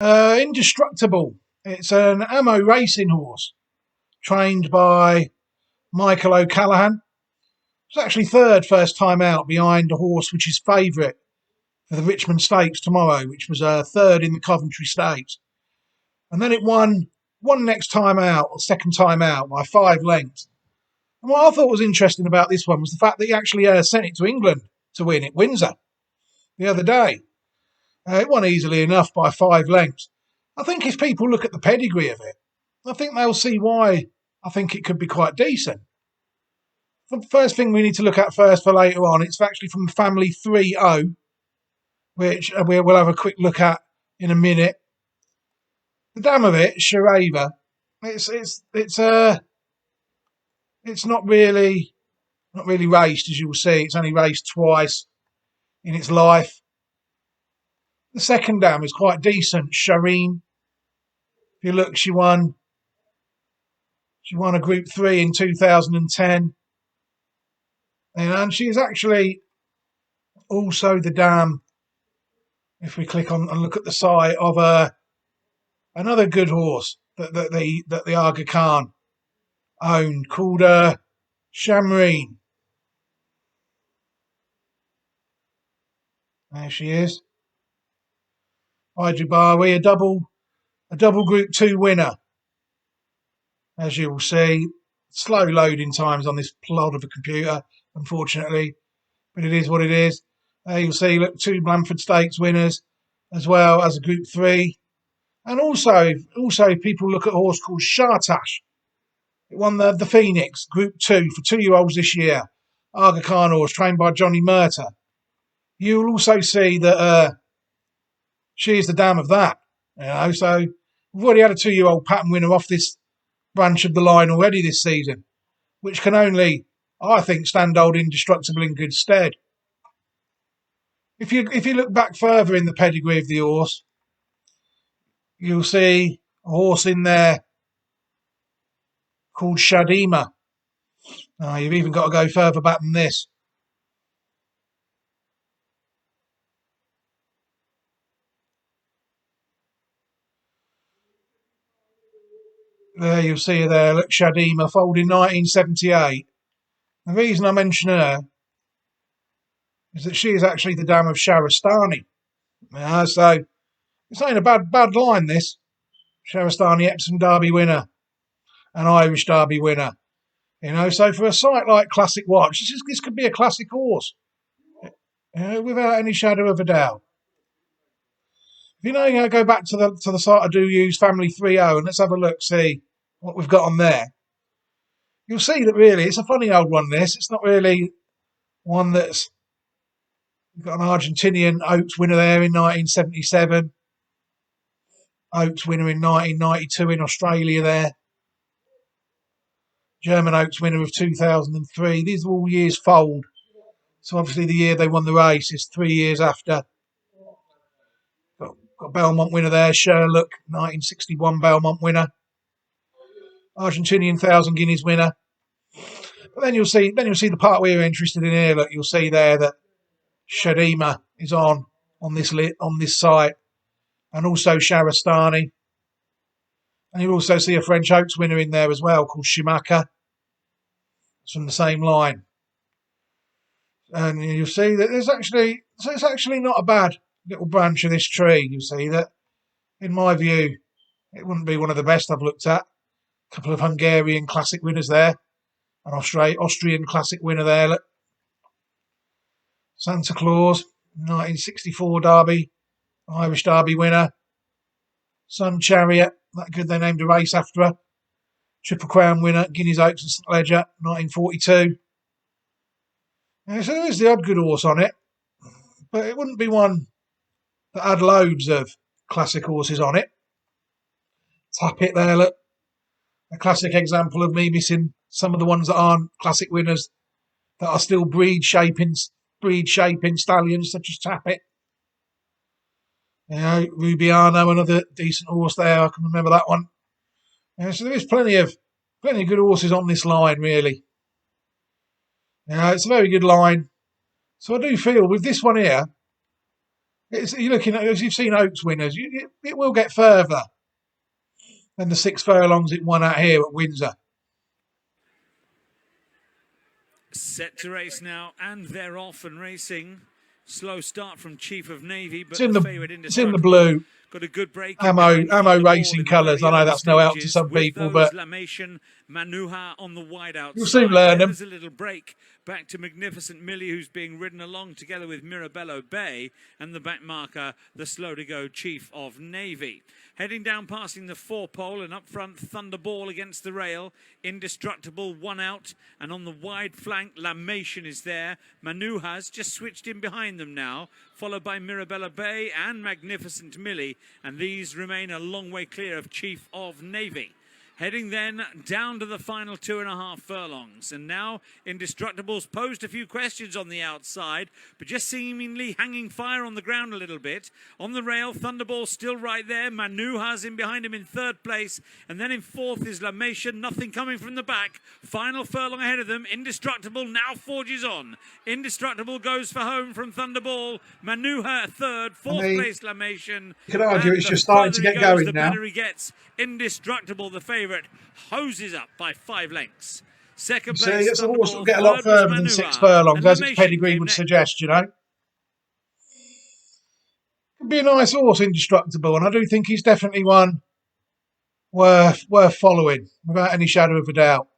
Indestructible. It's an ammo racing horse trained by Michael O'Callaghan. It's actually third first time out behind a horse which is favourite for the Richmond Stakes tomorrow, which was third in the Coventry Stakes. And then it won next time out, or second time out, by 5 lengths. And what I thought was interesting about this one was the fact that he actually sent it to England to win at Windsor the other day. It won easily enough by 5 lengths. I think if people look at the pedigree of it, I think they'll see why I think it could be quite decent. The first thing we need to look at first for later on, it's actually from the family 3-0, which we'll have a quick look at in a minute. The dam of it, Sharava, it's not really raced, as you'll see. It's only raced twice in its life. The second dam is quite decent, Shireen. If you look, she won a Group 3 in 2010. And she's actually also the dam, if we click on and look at the side of another good horse that the Aga Khan owned, called Shamreen. There she is. Hyderabadi, a double Group 2 winner. As you will see, slow loading times on this plod of a computer, unfortunately, but it is what it is. You'll see, look, 2 Blandford Stakes winners, as well as a Group 3. And also people look at a horse called Shartash. It won the Phoenix Group 2 for 2-year-olds this year. Aga Khan horse, trained by Johnny Murtagh. You'll also see that she is the dam of that. So we've already had a 2-year-old pattern winner off this branch of the line already this season, which can only, I think, stand old Indestructible in good stead. If you look back further in the pedigree of the horse, you'll see a horse in there called Shadima. You've even got to go further back than this. There you'll see her there, look, Shadima, foaled in 1978. The reason I mention her is that she is actually the dam of Sharastani. So it's ain't a bad line, this. Sharastani Epsom Derby winner, an Irish Derby winner. So for a site like Classic Watch, this could be a classic horse, without any shadow of a doubt. If go back to the site I do use, Family 3-0, and let's have a look, see what we've got on there. You'll see that really it's a funny old one, this. It's not really one that's... We've got an Argentinian Oaks winner there in 1977. Oaks winner in 1992 in Australia there. German Oaks winner of 2003. These are all years foaled. So obviously the year they won the race is 3 years after. Got Belmont winner there, Sherlock, 1961 Belmont winner. Argentinian 1,000 guineas winner. But then you'll see the part we're interested in here. Look, you'll see there that Shadima is on this site, and also Sharastani. And you'll also see a French Oaks winner in there as well, called Shimaka. It's from the same line. And you'll see that it's actually not a bad little branch of this tree. You'll see that, in my view, it wouldn't be one of the best I've looked at. A couple of Hungarian classic winners there. An Austrian classic winner there. Look. Santa Claus, 1964 Derby, Irish Derby winner. Sun Chariot, that good they named a race after her. Triple Crown winner, Guineas Oaks and St Ledger, 1942. So there is the odd good horse on it, but it wouldn't be one that had loads of classic horses on it. Tap it there, look. A classic example of me missing some of the ones that aren't classic winners, that are still breed shaping stallions, such as Tap It. Rubiano, another decent horse there. I can remember that one. So there is plenty of good horses on this line, really. It's a very good line. So I do feel with this one here, You're looking at, as you've seen Oaks winners, it will get further than the 6 furlongs it won out here at Windsor. Set to race now, and they're off and racing. Slow start from Chief of Navy, but It's in the blue. Got a good break. Ammo racing colours. I know that's no help to some people, but Lamation, Manuha on the wide outside. You'll soon learn them. There's a little break back to Magnificent Millie, who's being ridden along together with Mirabello Bay, and the back marker, the slow to go Chief of Navy. Heading down, passing the 4 pole, and up front, Thunderball against the rail. Indestructible, 1 out, and on the wide flank, Lamation is there. Manuha's just switched in behind them now, followed by Mirabella Bay and Magnificent Millie, and these remain a long way clear of Chief of Navy. Heading then down to the final 2.5 furlongs. And now Indestructible's posed a few questions on the outside, but just seemingly hanging fire on the ground a little bit. On the rail, Thunderball still right there. Manuha's in behind him in 3rd place. And then in 4th is Lamation. Nothing coming from the back. Final furlong ahead of them. Indestructible now forges on. Indestructible goes for home from Thunderball. Manuha 3rd. 4th place Lamation. You could argue it's just starting to get going the now. better he gets. Indestructible, the favourite, hoses up by 5 lengths. Second place, it's a horse that will get a lot further than 6 furlongs, as its pedigree would suggest, you know. Could be a nice horse, Indestructible, and I do think he's definitely one worth following, without any shadow of a doubt.